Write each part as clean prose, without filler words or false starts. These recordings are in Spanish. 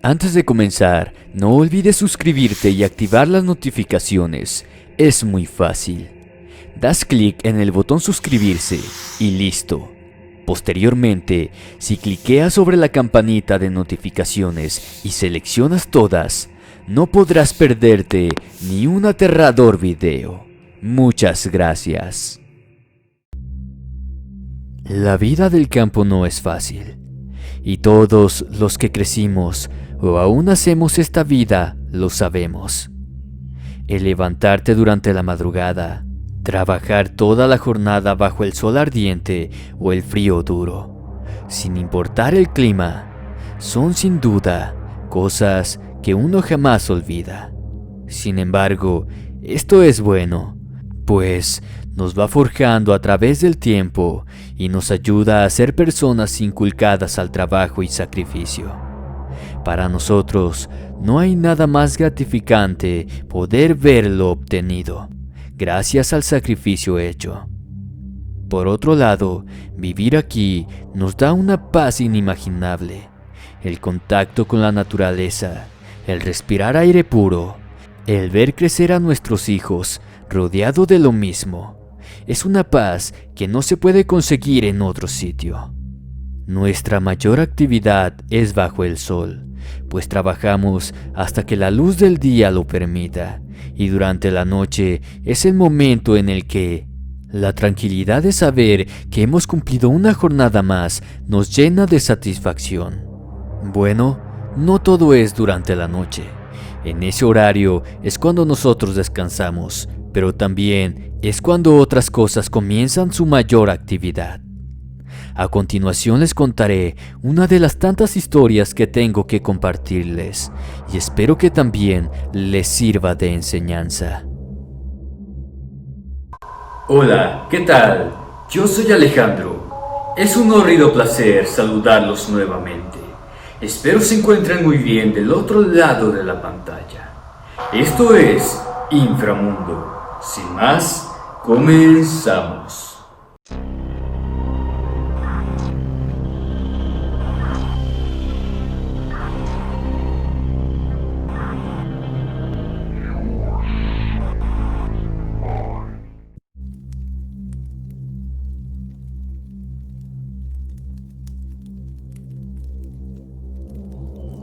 Antes de comenzar, no olvides suscribirte y activar las notificaciones. Es muy fácil. Das clic en el botón suscribirse y listo. Posteriormente, si cliqueas sobre la campanita de notificaciones y seleccionas todas, no podrás perderte ni un aterrador video. Muchas gracias. La vida del campo no es fácil, y todos los que crecimos o aún hacemos esta vida lo sabemos. El levantarte durante la madrugada, trabajar toda la jornada bajo el sol ardiente o el frío duro, sin importar el clima, son sin duda cosas que uno jamás olvida. Sin embargo, esto es bueno, pues nos va forjando a través del tiempo y nos ayuda a ser personas inculcadas al trabajo y sacrificio. Para nosotros, no hay nada más gratificante poder ver lo obtenido, gracias al sacrificio hecho. Por otro lado, vivir aquí nos da una paz inimaginable. El contacto con la naturaleza, el respirar aire puro, el ver crecer a nuestros hijos rodeado de lo mismo, es una paz que no se puede conseguir en otro sitio. Nuestra mayor actividad es bajo el sol, pues trabajamos hasta que la luz del día lo permita, y durante la noche es el momento en el que la tranquilidad de saber que hemos cumplido una jornada más nos llena de satisfacción. Bueno, no todo es durante la noche. En ese horario es cuando nosotros descansamos, pero también es cuando otras cosas comienzan su mayor actividad. A continuación les contaré una de las tantas historias que tengo que compartirles y espero que también les sirva de enseñanza. Hola, ¿qué tal? Yo soy Alejandro. Es un horrido placer saludarlos nuevamente. Espero se encuentren muy bien del otro lado de la pantalla. Esto es Inframundo. Sin más, comenzamos.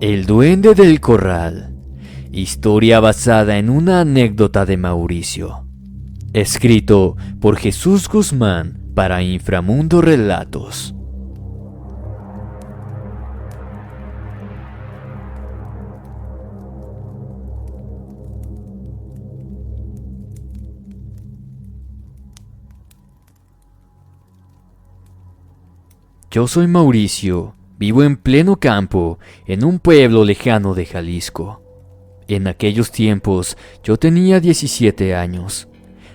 El duende del corral. Historia basada en una anécdota de Mauricio. Escrito por Jesús Guzmán para Inframundo Relatos. Yo soy Mauricio. Vivo en pleno campo, en un pueblo lejano de Jalisco. En aquellos tiempos yo tenía 17 años.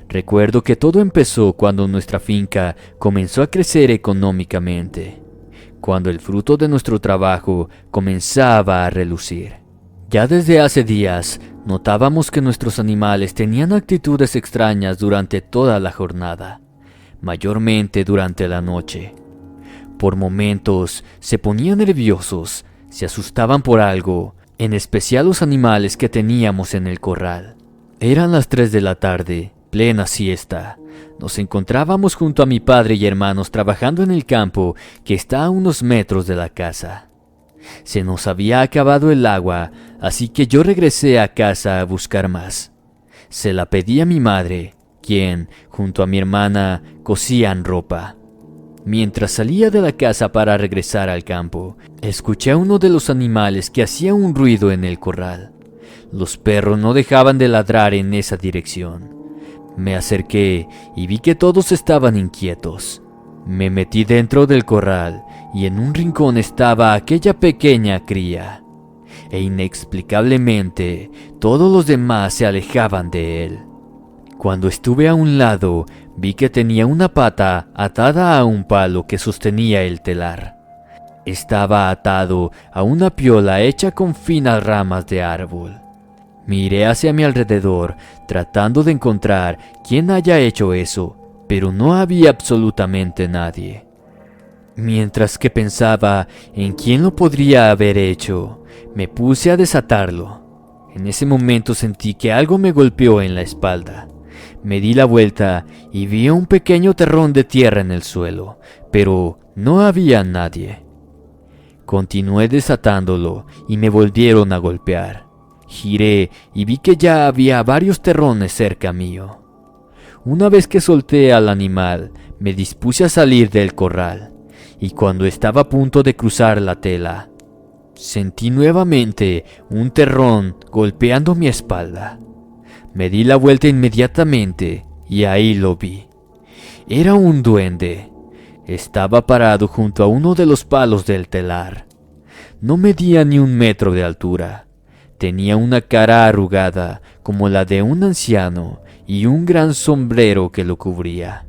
Recuerdo que todo empezó cuando nuestra finca comenzó a crecer económicamente, cuando el fruto de nuestro trabajo comenzaba a relucir. Ya desde hace días notábamos que nuestros animales tenían actitudes extrañas durante toda la jornada, mayormente durante la noche. Por momentos se ponían nerviosos, se asustaban por algo, en especial los animales que teníamos en el corral. Eran las 3 de la tarde, plena siesta. Nos encontrábamos junto a mi padre y hermanos trabajando en el campo que está a unos metros de la casa. Se nos había acabado el agua, así que yo regresé a casa a buscar más. Se la pedí a mi madre, quien, junto a mi hermana, cosían ropa. Mientras salía de la casa para regresar al campo, escuché a uno de los animales que hacía un ruido en el corral. Los perros no dejaban de ladrar en esa dirección. Me acerqué y vi que todos estaban inquietos. Me metí dentro del corral y en un rincón estaba aquella pequeña cría. E inexplicablemente, todos los demás se alejaban de él. Cuando estuve a un lado, vi que tenía una pata atada a un palo que sostenía el telar. Estaba atado a una piola hecha con finas ramas de árbol. Miré hacia mi alrededor, tratando de encontrar quién haya hecho eso, pero no había absolutamente nadie. Mientras que pensaba en quién lo podría haber hecho, Me puse a desatarlo. En ese momento sentí que algo me golpeó en la espalda. Me di la vuelta y vi un pequeño terrón de tierra en el suelo, pero no había nadie. Continué desatándolo y me volvieron a golpear. Giré y vi que ya había varios terrones cerca mío. Una vez que solté al animal, me dispuse a salir del corral, y cuando estaba a punto de cruzar la tela, sentí nuevamente un terrón golpeando mi espalda. Me di la vuelta inmediatamente y ahí lo vi. Era un duende. Estaba parado junto a uno de los palos del telar. No medía ni 1 metro de altura. Tenía una cara arrugada como la de un anciano y un gran sombrero que lo cubría.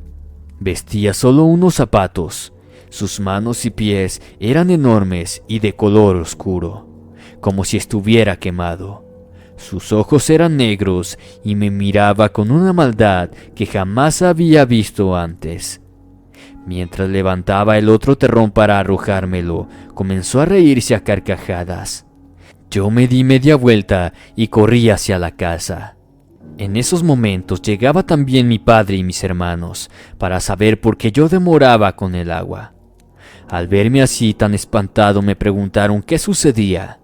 Vestía solo unos zapatos. Sus manos y pies eran enormes y de color oscuro, como si estuviera quemado. Sus ojos eran negros y me miraba con una maldad que jamás había visto antes. Mientras levantaba el otro terrón para arrojármelo, comenzó a reírse a carcajadas. Yo me di media vuelta y corrí hacia la casa. En esos momentos llegaba también mi padre y mis hermanos para saber por qué yo demoraba con el agua. Al verme así tan espantado me preguntaron qué sucedía.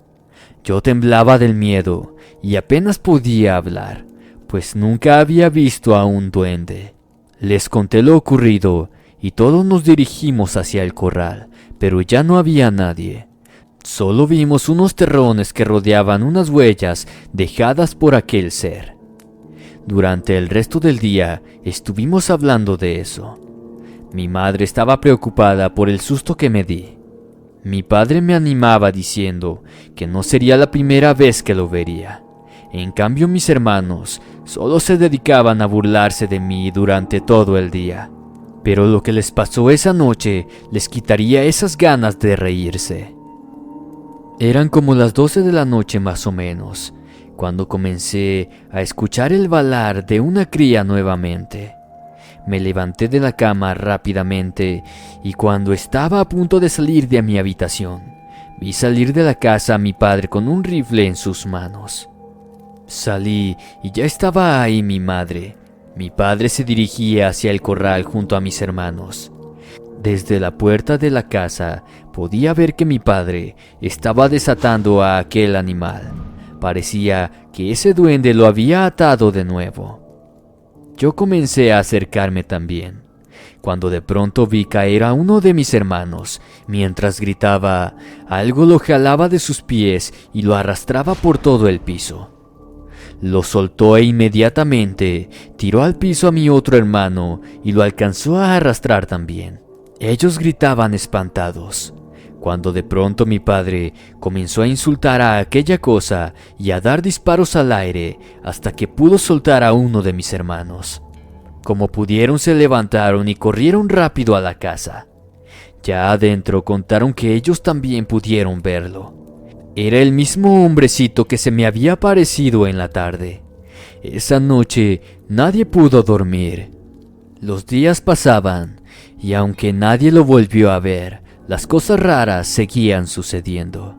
Yo temblaba del miedo y apenas podía hablar, pues nunca había visto a un duende. Les conté lo ocurrido y todos nos dirigimos hacia el corral, pero ya no había nadie. Solo vimos unos terrones que rodeaban unas huellas dejadas por aquel ser. Durante el resto del día estuvimos hablando de eso. Mi madre estaba preocupada por el susto que me di. Mi padre me animaba diciendo que no sería la primera vez que lo vería. En cambio, mis hermanos solo se dedicaban a burlarse de mí durante todo el día. Pero lo que les pasó esa noche les quitaría esas ganas de reírse. Eran como las 12 de la noche más o menos, cuando comencé a escuchar el balar de una cría nuevamente. Me levanté de la cama rápidamente y cuando estaba a punto de salir de mi habitación, vi salir de la casa a mi padre con un rifle en sus manos. Salí y ya estaba ahí mi madre. Mi padre se dirigía hacia el corral junto a mis hermanos. Desde la puerta de la casa podía ver que mi padre estaba desatando a aquel animal. Parecía que ese duende lo había atado de nuevo. Yo comencé a acercarme también, cuando de pronto vi caer a uno de mis hermanos. Mientras gritaba, algo lo jalaba de sus pies y lo arrastraba por todo el piso. Lo soltó e inmediatamente tiró al piso a mi otro hermano y lo alcanzó a arrastrar también. Ellos gritaban espantados, cuando de pronto mi padre comenzó a insultar a aquella cosa y a dar disparos al aire hasta que pudo soltar a uno de mis hermanos. Como pudieron se levantaron y corrieron rápido a la casa. Ya adentro contaron que ellos también pudieron verlo. Era el mismo hombrecito que se me había aparecido en la tarde. Esa noche nadie pudo dormir. Los días pasaban y aunque nadie lo volvió a ver, las cosas raras seguían sucediendo.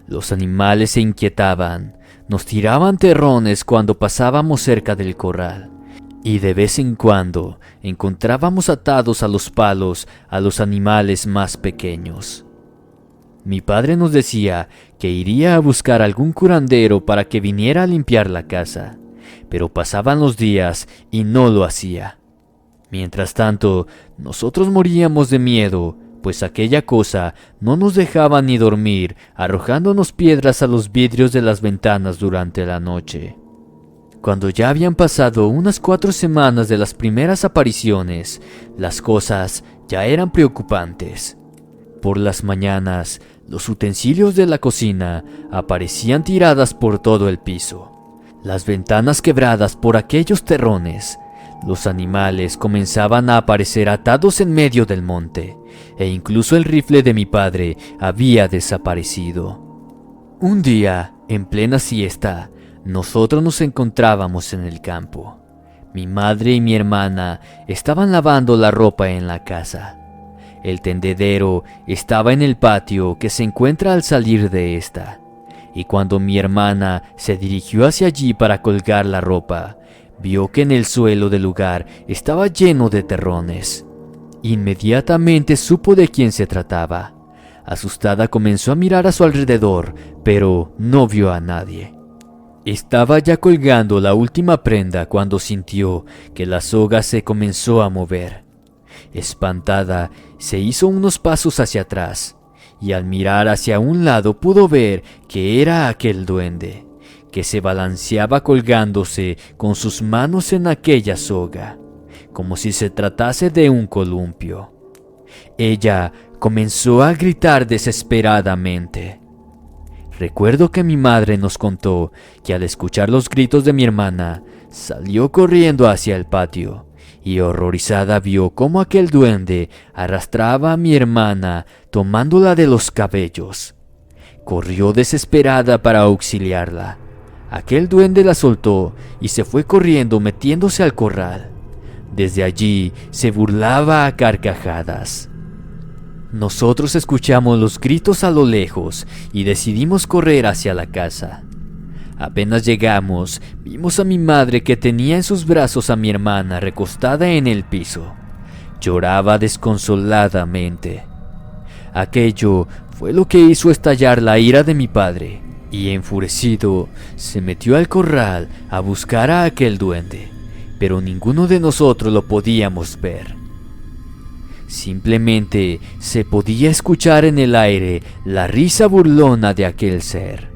Los animales se inquietaban, nos tiraban terrones cuando pasábamos cerca del corral, y de vez en cuando encontrábamos atados a los palos a los animales más pequeños. Mi padre nos decía que iría a buscar algún curandero para que viniera a limpiar la casa, pero pasaban los días y no lo hacía. Mientras tanto, nosotros moríamos de miedo, pues aquella cosa no nos dejaba ni dormir, arrojándonos piedras a los vidrios de las ventanas durante la noche. Cuando ya habían pasado unas 4 semanas de las primeras apariciones, las cosas ya eran preocupantes. Por las mañanas, los utensilios de la cocina aparecían tiradas por todo el piso, las ventanas quebradas por aquellos terrones. Los animales comenzaban a aparecer atados en medio del monte, e incluso el rifle de mi padre había desaparecido. Un día, en plena siesta, nosotros nos encontrábamos en el campo. Mi madre y mi hermana estaban lavando la ropa en la casa. El tendedero estaba en el patio que se encuentra al salir de esta. y cuando mi hermana se dirigió hacia allí para colgar la ropa, vio que en el suelo del lugar estaba lleno de terrones. Inmediatamente supo de quién se trataba. Asustada comenzó a mirar a su alrededor, pero no vio a nadie. Estaba ya colgando la última prenda cuando sintió que la soga se comenzó a mover. Espantada, se hizo unos pasos hacia atrás, y al mirar hacia un lado pudo ver que era aquel duende, que se balanceaba colgándose con sus manos en aquella soga, como si se tratase de un columpio. Ella comenzó a gritar desesperadamente. Recuerdo que mi madre nos contó que al escuchar los gritos de mi hermana, salió corriendo hacia el patio y horrorizada vio cómo aquel duende arrastraba a mi hermana tomándola de los cabellos. Corrió desesperada para auxiliarla. Aquel duende la soltó y se fue corriendo metiéndose al corral. Desde allí se burlaba a carcajadas. Nosotros escuchamos los gritos a lo lejos y decidimos correr hacia la casa. Apenas llegamos, vimos a mi madre que tenía en sus brazos a mi hermana recostada en el piso. Lloraba desconsoladamente. Aquello fue lo que hizo estallar la ira de mi padre, y enfurecido se metió al corral a buscar a aquel duende, pero ninguno de nosotros lo podíamos ver. Simplemente se podía escuchar en el aire la risa burlona de aquel ser.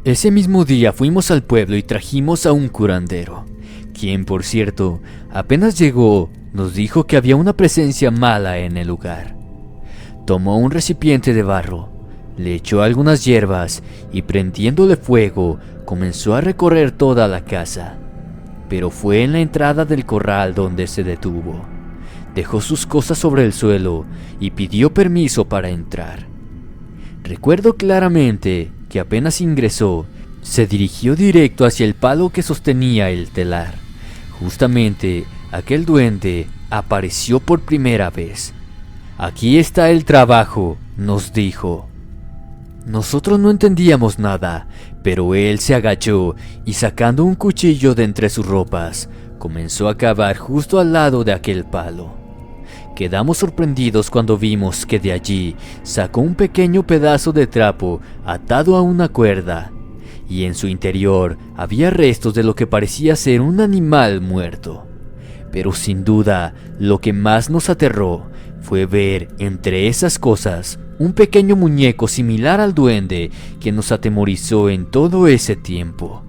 Ese mismo día fuimos al pueblo y trajimos a un curandero, quien, por cierto, apenas llegó, nos dijo que había una presencia mala en el lugar. Tomó un recipiente de barro, le echó algunas hierbas y prendiéndole fuego, comenzó a recorrer toda la casa. Pero fue en la entrada del corral donde se detuvo. Dejó sus cosas sobre el suelo y pidió permiso para entrar. Recuerdo claramente que apenas ingresó, se dirigió directo hacia el palo que sostenía el telar. Justamente aquel duende apareció por primera vez. «Aquí está el trabajo», nos dijo. Nosotros no entendíamos nada, pero él se agachó y sacando un cuchillo de entre sus ropas, comenzó a cavar justo al lado de aquel palo. Quedamos sorprendidos cuando vimos que de allí sacó un pequeño pedazo de trapo atado a una cuerda, y en su interior había restos de lo que parecía ser un animal muerto. Pero sin duda, lo que más nos aterró fue ver entre esas cosas un pequeño muñeco similar al duende que nos atemorizó en todo ese tiempo.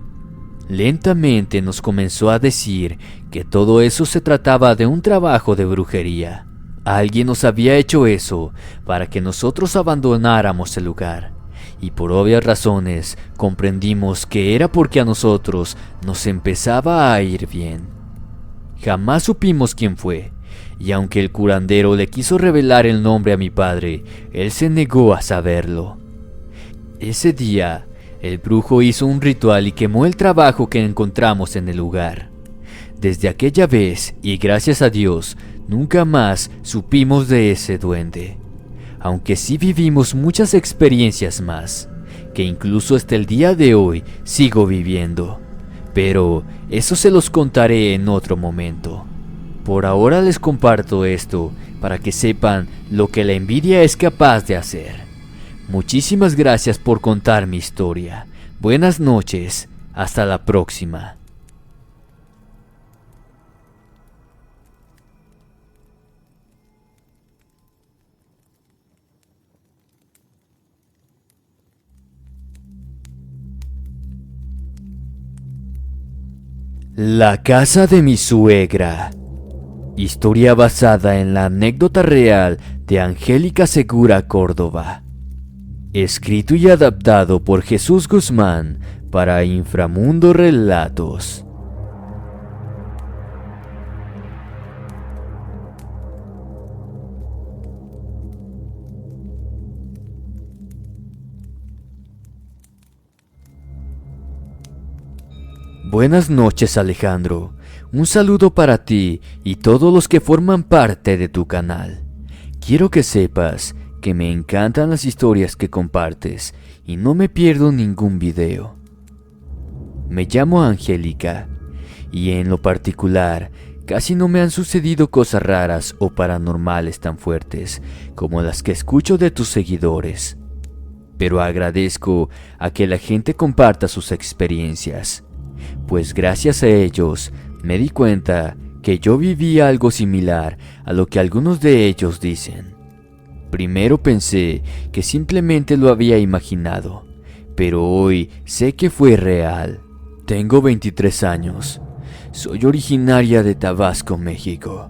Lentamente nos comenzó a decir que todo eso se trataba de un trabajo de brujería. Alguien nos había hecho eso para que nosotros abandonáramos el lugar, y por obvias razones comprendimos que era porque a nosotros nos empezaba a ir bien. Jamás supimos quién fue, y aunque el curandero le quiso revelar el nombre a mi padre, él se negó a saberlo. Ese día, el brujo hizo un ritual y quemó el trabajo que encontramos en el lugar. Desde aquella vez, y gracias a Dios, nunca más supimos de ese duende, aunque sí vivimos muchas experiencias más, que incluso hasta el día de hoy sigo viviendo. Pero eso se los contaré en otro momento. Por ahora les comparto esto para que sepan lo que la envidia es capaz de hacer. Muchísimas gracias por contar mi historia. Buenas noches, hasta la próxima. La casa de mi suegra. Historia basada en la anécdota real de Angélica Segura Córdoba. Escrito y adaptado por Jesús Guzmán para Inframundo Relatos. Buenas noches, Alejandro. Un saludo para ti y todos los que forman parte de tu canal. Quiero que sepas que me encantan las historias que compartes y no me pierdo ningún video. Me llamo Angélica y en lo particular casi no me han sucedido cosas raras o paranormales tan fuertes como las que escucho de tus seguidores, pero agradezco a que la gente comparta sus experiencias, pues gracias a ellos me di cuenta que yo vivía algo similar a lo que algunos de ellos dicen. Primero pensé que simplemente lo había imaginado, pero hoy sé que fue real. Tengo 23 años. Soy originaria de Tabasco, México,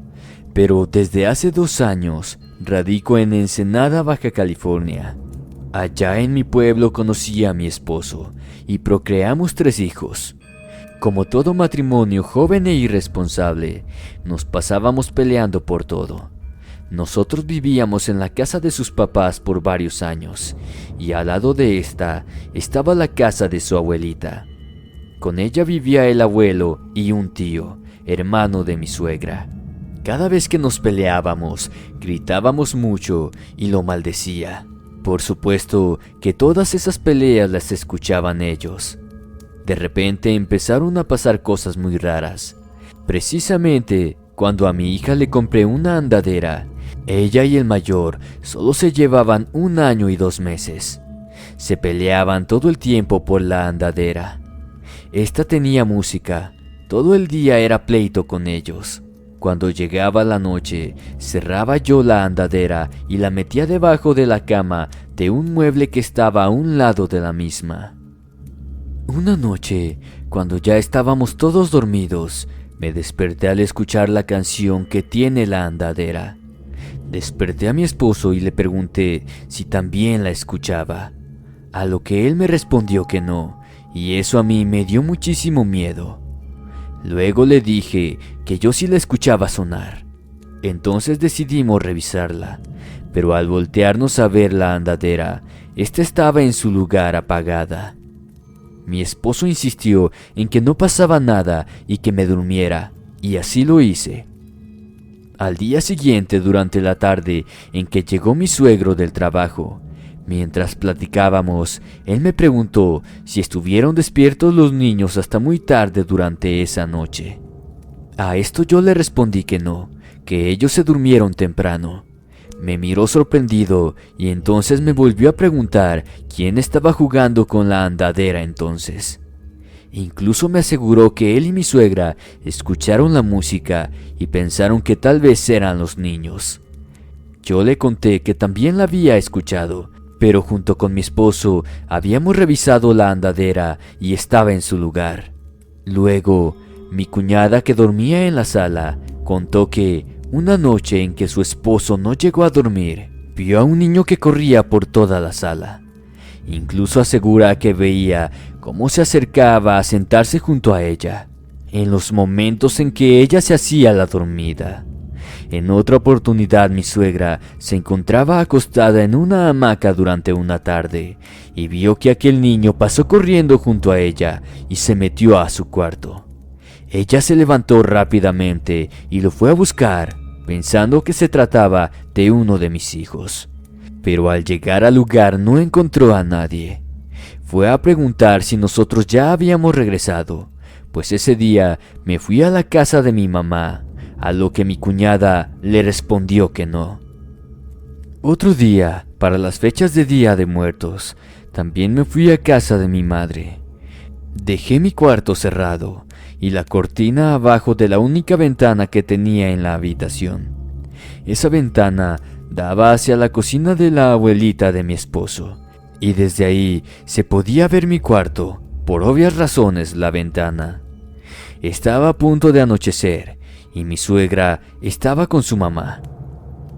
pero desde hace 2 años radico en Ensenada, Baja California. Allá en mi pueblo conocí a mi esposo y procreamos 3 hijos. Como todo matrimonio joven e irresponsable, nos pasábamos peleando por todo. Nosotros vivíamos en la casa de sus papás por varios años, y al lado de esta estaba la casa de su abuelita. Con ella vivía el abuelo y un tío, hermano de mi suegra. Cada vez que nos peleábamos, gritábamos mucho y lo maldecía. Por supuesto que todas esas peleas las escuchaban ellos. De repente empezaron a pasar cosas muy raras. Precisamente cuando a mi hija le compré una andadera, ella y el mayor solo se llevaban 1 año y 2 meses. Se peleaban todo el tiempo por la andadera. Esta tenía música, todo el día era pleito con ellos. Cuando llegaba la noche, cerraba yo la andadera y la metía debajo de la cama de un mueble que estaba a un lado de la misma. Una noche, cuando ya estábamos todos dormidos, me desperté al escuchar la canción que tiene la andadera. Desperté a mi esposo y le pregunté si también la escuchaba, a lo que él me respondió que no, y eso a mí me dio muchísimo miedo. Luego le dije que yo sí la escuchaba sonar. Entonces decidimos revisarla, pero al voltearnos a ver la andadera, esta estaba en su lugar apagada. Mi esposo insistió en que no pasaba nada y que me durmiera, y así lo hice. Al día siguiente, durante la tarde en que llegó mi suegro del trabajo, mientras platicábamos, él me preguntó si estuvieron despiertos los niños hasta muy tarde durante esa noche. A esto yo le respondí que no, que ellos se durmieron temprano. Me miró sorprendido y entonces me volvió a preguntar quién estaba jugando con la andadera entonces. Incluso me aseguró que él y mi suegra escucharon la música y pensaron que tal vez eran los niños. Yo le conté que también la había escuchado, pero junto con mi esposo habíamos revisado la andadera y estaba en su lugar. Luego, mi cuñada, que dormía en la sala, contó que una noche en que su esposo no llegó a dormir, vio a un niño que corría por toda la sala. Incluso asegura que veía cómo se acercaba a sentarse junto a ella, en los momentos en que ella se hacía la dormida. En otra oportunidad, mi suegra se encontraba acostada en una hamaca durante una tarde y vio que aquel niño pasó corriendo junto a ella y se metió a su cuarto. Ella se levantó rápidamente y lo fue a buscar, pensando que se trataba de uno de mis hijos. Pero al llegar al lugar no encontró a nadie. Fue a preguntar si nosotros ya habíamos regresado, pues ese día me fui a la casa de mi mamá, a lo que mi cuñada le respondió que no. Otro día, para las fechas de Día de Muertos, también me fui a casa de mi madre. Dejé mi cuarto cerrado y la cortina abajo de la única ventana que tenía en la habitación. Esa ventana daba hacia la cocina de la abuelita de mi esposo, y desde ahí se podía ver mi cuarto, por obvias razones la ventana. Estaba a punto de anochecer, y mi suegra estaba con su mamá.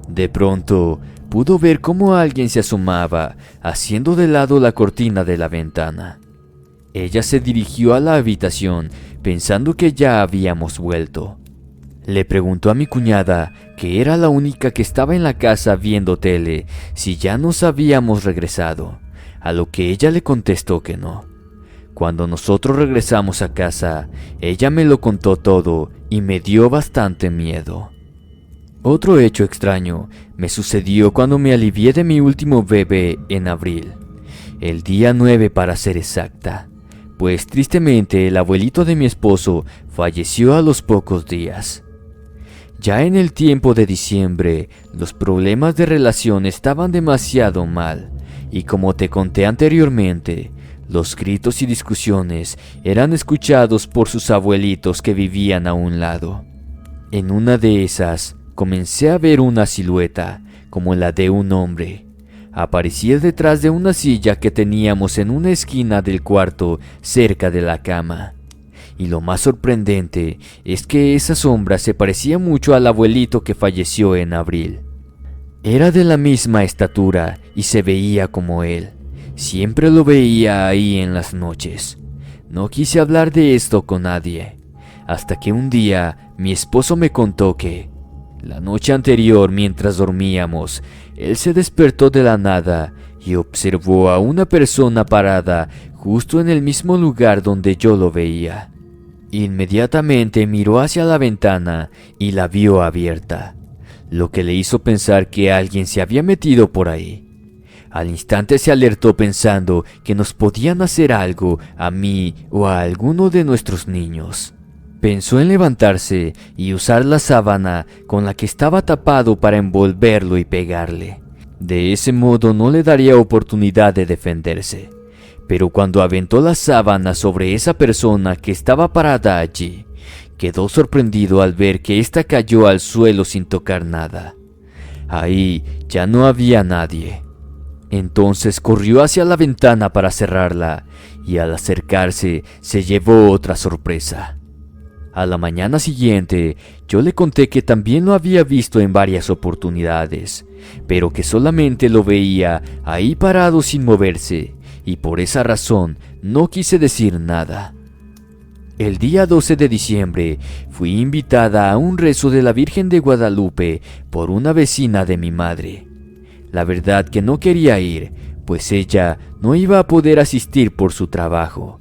De pronto, pudo ver cómo alguien se asomaba, haciendo de lado la cortina de la ventana. Ella se dirigió a la habitación, pensando que ya habíamos vuelto. Le preguntó a mi cuñada, que era la única que estaba en la casa viendo tele, si ya nos habíamos regresado, a lo que ella le contestó que no. Cuando nosotros regresamos a casa, ella me lo contó todo y me dio bastante miedo. Otro hecho extraño me sucedió cuando me alivié de mi último bebé en abril, el día 9 para ser exacta, pues tristemente el abuelito de mi esposo falleció a los pocos días. Ya en el tiempo de diciembre, los problemas de relación estaban demasiado mal, y como te conté anteriormente, los gritos y discusiones eran escuchados por sus abuelitos que vivían a un lado. En una de esas, comencé a ver una silueta, como la de un hombre. Aparecía detrás de una silla que teníamos en una esquina del cuarto, cerca de la cama. Y lo más sorprendente es que esa sombra se parecía mucho al abuelito que falleció en abril. Era de la misma estatura y se veía como él. Siempre lo veía ahí en las noches. No quise hablar de esto con nadie, hasta que un día mi esposo me contó que, la noche anterior mientras dormíamos, él se despertó de la nada y observó a una persona parada justo en el mismo lugar donde yo lo veía. Inmediatamente miró hacia la ventana y la vio abierta, lo que le hizo pensar que alguien se había metido por ahí. Al instante se alertó pensando que nos podían hacer algo a mí o a alguno de nuestros niños. Pensó en levantarse y usar la sábana con la que estaba tapado para envolverlo y pegarle. De ese modo no le daría oportunidad de defenderse. Pero cuando aventó la sábana sobre esa persona que estaba parada allí, quedó sorprendido al ver que ésta cayó al suelo sin tocar nada. Ahí ya no había nadie. Entonces corrió hacia la ventana para cerrarla y al acercarse se llevó otra sorpresa. A la mañana siguiente yo le conté que también lo había visto en varias oportunidades, pero que solamente lo veía ahí parado sin moverse, y por esa razón no quise decir nada. El día 12 de diciembre fui invitada a un rezo de la Virgen de Guadalupe por una vecina de mi madre. La verdad que no quería ir, pues ella no iba a poder asistir por su trabajo.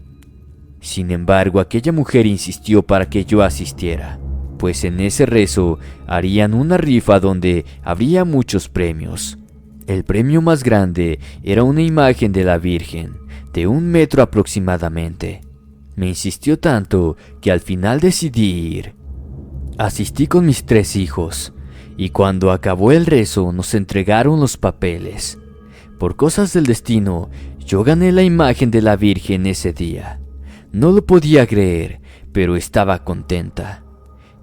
Sin embargo, aquella mujer insistió para que yo asistiera, pues en ese rezo harían una rifa donde habría muchos premios. El premio más grande era una imagen de la Virgen, de 1 metro aproximadamente. Me insistió tanto que al final decidí ir. Asistí con mis 3 hijos, y cuando acabó el rezo nos entregaron los papeles. Por cosas del destino, yo gané la imagen de la Virgen ese día. No lo podía creer, pero estaba contenta.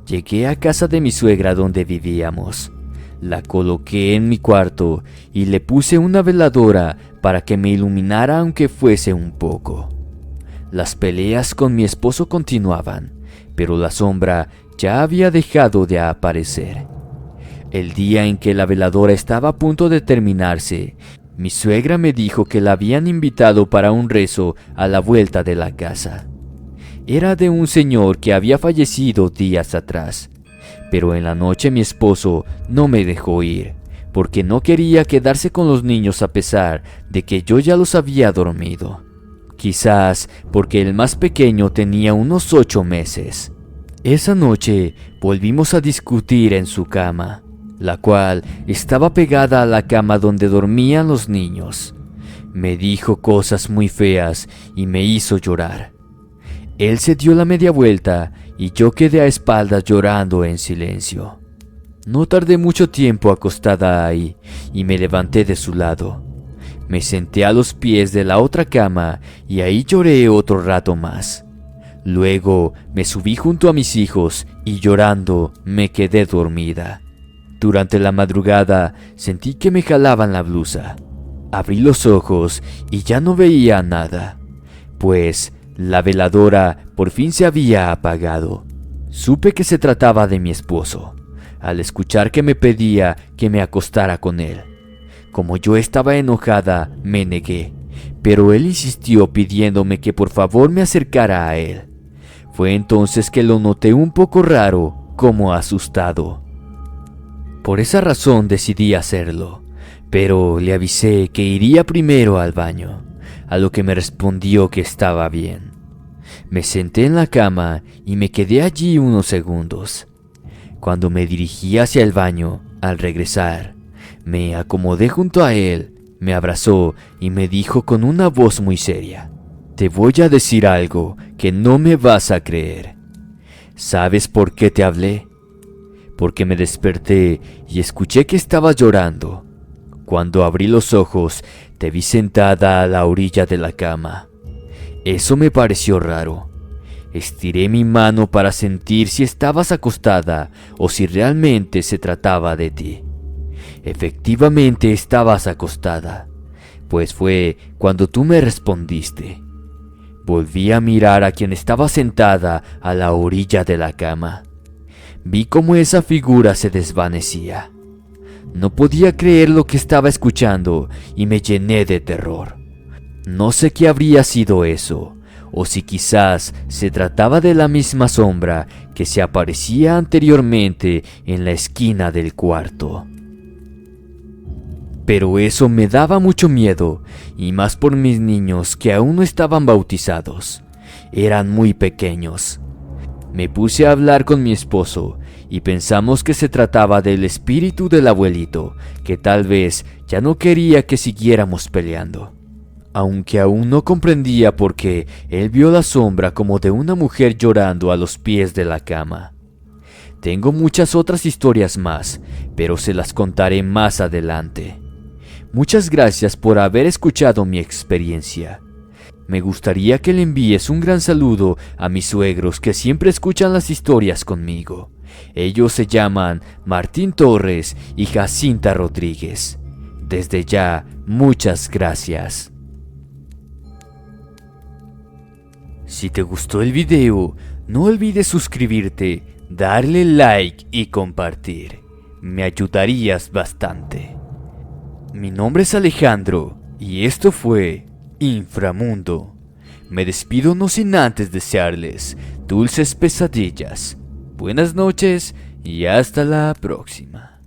Llegué a casa de mi suegra donde vivíamos. La coloqué en mi cuarto y le puse una veladora para que me iluminara aunque fuese un poco. Las peleas con mi esposo continuaban, pero la sombra ya había dejado de aparecer. El día en que la veladora estaba a punto de terminarse, mi suegra me dijo que la habían invitado para un rezo a la vuelta de la casa. Era de un señor que había fallecido días atrás, pero en la noche mi esposo no me dejó ir, porque no quería quedarse con los niños a pesar de que yo ya los había dormido. Quizás porque el más pequeño tenía unos 8 meses. Esa noche volvimos a discutir en su cama, la cual estaba pegada a la cama donde dormían los niños. Me dijo cosas muy feas y me hizo llorar. Él se dio la media vuelta y yo quedé a espaldas llorando en silencio. No tardé mucho tiempo acostada ahí y me levanté de su lado. Me senté a los pies de la otra cama y ahí lloré otro rato más. Luego me subí junto a mis hijos y llorando me quedé dormida. Durante la madrugada sentí que me jalaban la blusa. Abrí los ojos y ya no veía nada, pues la veladora por fin se había apagado. Supe que se trataba de mi esposo, al escuchar que me pedía que me acostara con él. Como yo estaba enojada, me negué, pero él insistió pidiéndome que por favor me acercara a él. Fue entonces que lo noté un poco raro, como asustado. Por esa razón decidí hacerlo, pero le avisé que iría primero al baño, a lo que me respondió que estaba bien. Me senté en la cama y me quedé allí unos segundos. Cuando me dirigí hacia el baño, al regresar, me acomodé junto a él, me abrazó y me dijo con una voz muy seria: «Te voy a decir algo que no me vas a creer. ¿Sabes por qué te hablé? Porque me desperté y escuché que estabas llorando. Cuando abrí los ojos, te vi sentada a la orilla de la cama. Eso me pareció raro. Estiré mi mano para sentir si estabas acostada o si realmente se trataba de ti. Efectivamente estabas acostada, pues fue cuando tú me respondiste. Volví a mirar a quien estaba sentada a la orilla de la cama. Vi cómo esa figura se desvanecía. No podía creer lo que estaba escuchando y me llené de terror. No sé qué habría sido eso, o si quizás se trataba de la misma sombra que se aparecía anteriormente en la esquina del cuarto. Pero eso me daba mucho miedo, y más por mis niños que aún no estaban bautizados. Eran muy pequeños. Me puse a hablar con mi esposo y pensamos que se trataba del espíritu del abuelito, que tal vez ya no quería que siguiéramos peleando. Aunque aún no comprendía por qué, él vio la sombra como de una mujer llorando a los pies de la cama. Tengo muchas otras historias más, pero se las contaré más adelante. Muchas gracias por haber escuchado mi experiencia. Me gustaría que le envíes un gran saludo a mis suegros que siempre escuchan las historias conmigo. Ellos se llaman Martín Torres y Jacinta Rodríguez. Desde ya, muchas gracias. Si te gustó el video, no olvides suscribirte, darle like y compartir. Me ayudarías bastante. Mi nombre es Alejandro y esto fue Inframundo. Me despido no sin antes desearles dulces pesadillas. Buenas noches y hasta la próxima.